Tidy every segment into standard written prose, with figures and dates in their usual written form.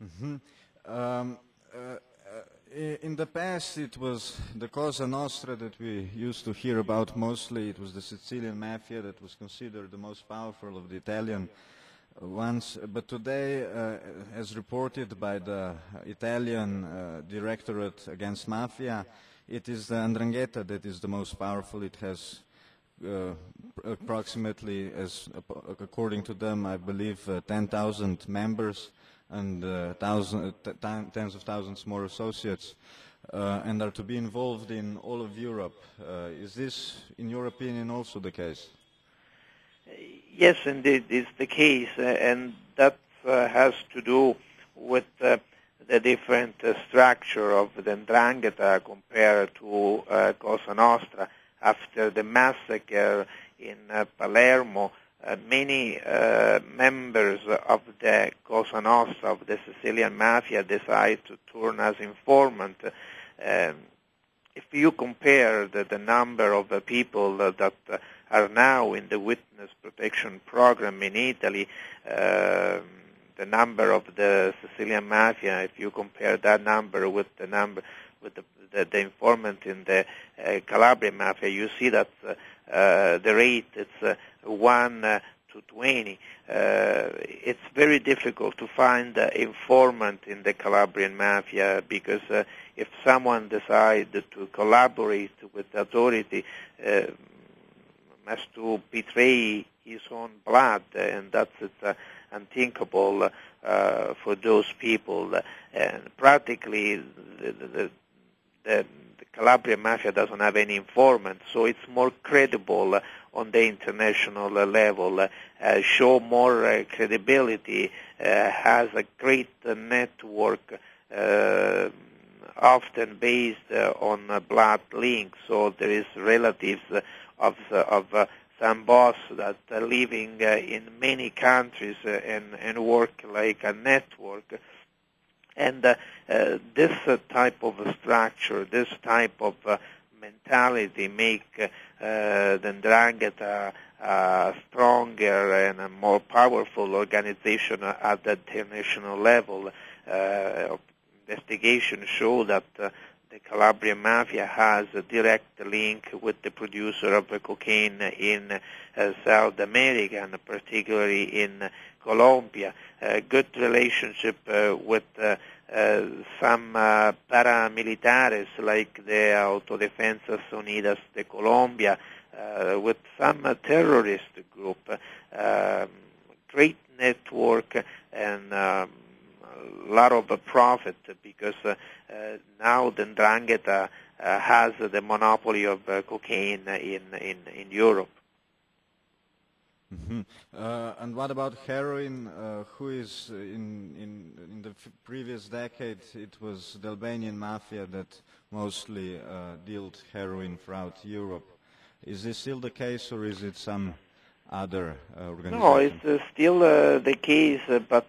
Mhm. Um, in the past, it was the Cosa Nostra that we used to hear about mostly. It was the Sicilian mafia that was considered the most powerful of the Italian ones. But today, as reported by the Italian Directorate Against Mafia, it is the 'Ndrangheta that is the most powerful. It has approximately, according to them, I believe, 10,000 members and tens of thousands more associates, and are to be involved in all of Europe. Is this, in your opinion, also the case? Yes, indeed, it's the case, and that has to do with the different structure of the 'Ndrangheta compared to Cosa Nostra. After the massacre in Palermo, many members of the Cosa Nostra, of the Sicilian Mafia, decided to turn as informant. If you compare the number of people that are now in the witness protection program in Italy, the number of the Sicilian Mafia, if you compare that number with the number with the informant in the Calabrian Mafia, you see that the rate is 1 to 20. It's very difficult to find informant in the Calabrian Mafia because if someone decides to collaborate with the authority, has to betray his own blood, and that's unthinkable for those people. And practically, the Calabrian Mafia doesn't have any informant, so it's more credible on the international level, show more credibility, has a great network, often based on blood links. So there is relatives of some boss that are living in many countries and work like a network. And this type of structure, this type of mentality make the 'Ndrangheta stronger and a more powerful organization at the international level. Investigation show that the Calabrian Mafia has a direct link with the producer of cocaine in South America, and particularly in Colombia. Good relationship with some paramilitares like the Autodefensas Unidas de Colombia, with some terrorist group. Great network and a lot of profit because now the 'Ndrangheta has the monopoly of cocaine in Europe. Mm-hmm. And what about heroin? Who is in the previous decade? It was the Albanian mafia that mostly dealt heroin throughout Europe. Is this still the case, or is it some other organization? No, it's still the case, but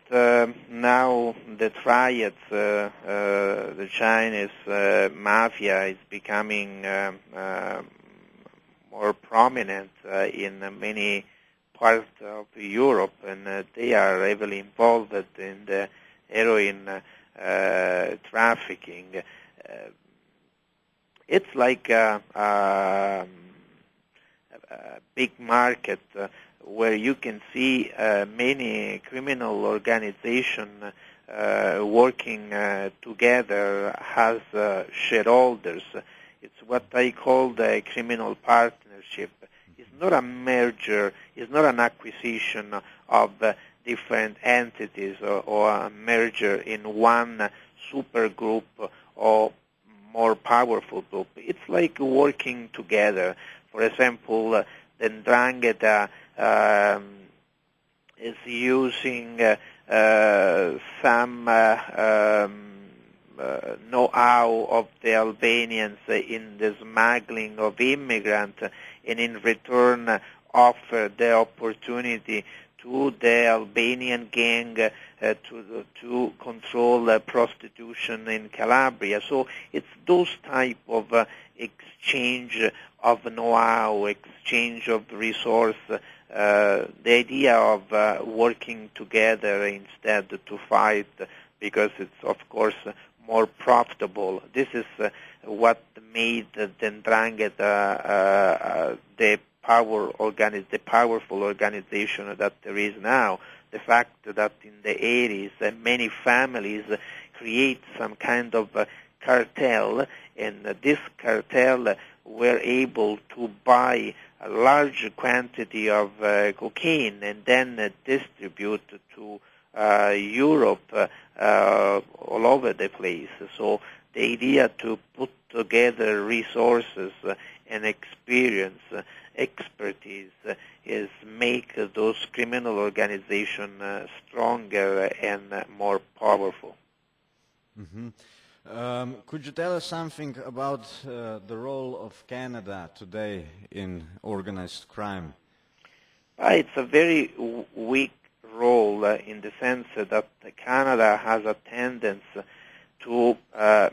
now the triads, the Chinese mafia, is becoming more prominent in many parts of Europe, and they are heavily involved in the heroin trafficking. It's like a big market where you can see many criminal organizations working together as shareholders. It's what I call the criminal partnership. It's not a merger, it's not an acquisition of different entities or a merger in one super group or more powerful group. It's like working together. For example, the 'Ndrangheta is using some know-how of the Albanians in the smuggling of immigrants, and in return offer the opportunity to the Albanian gang to control prostitution in Calabria. So it's those type of exchange of know-how, exchange of resource the idea of working together instead to fight, because it's of course more profitable. This is what made the 'Ndrangheta the powerful organization that there is now. The fact that in the 80s many families create some kind of cartel, and this cartel were able to buy a large quantity of cocaine and then distribute to Europe all over the place. So the idea to put together resources and expertise is make those criminal organizations stronger and more powerful. Mm-hmm. Could you tell us something about the role of Canada today in organized crime? It's a very weak role in the sense that Canada has a tendency to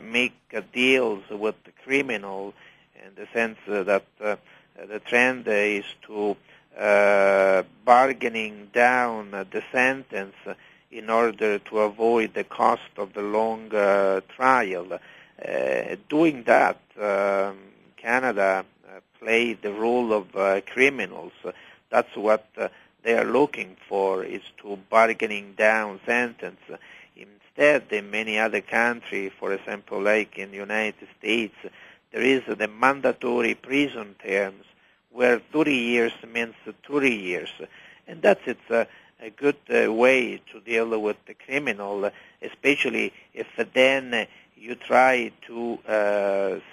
make deals with the criminal, in the sense that the trend is to bargaining down the sentence in order to avoid the cost of the long trial. Doing that, Canada played the role of criminals. That's what they are looking for, is to bargaining down sentence. Instead, in many other countries, for example, like in the United States, there is the mandatory prison terms, where 30 years means 30 years. And that's a good way to deal with the criminal, especially if then you try to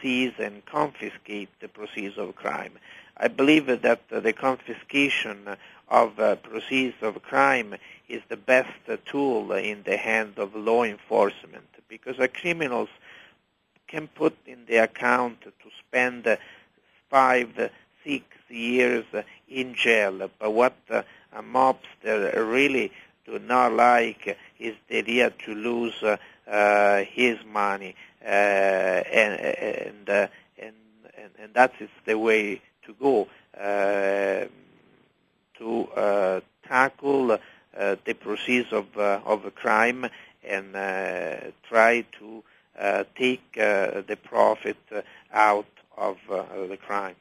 seize and confiscate the proceeds of crime. I believe that the confiscation of proceeds of crime is the best tool in the hand of law enforcement, because criminals can put in the account to spend 5-6 years in jail. But what a mobster really do not like is the idea to lose his money, and that is the way to go to tackle the proceeds of a crime, and try to take the profit out of the crime.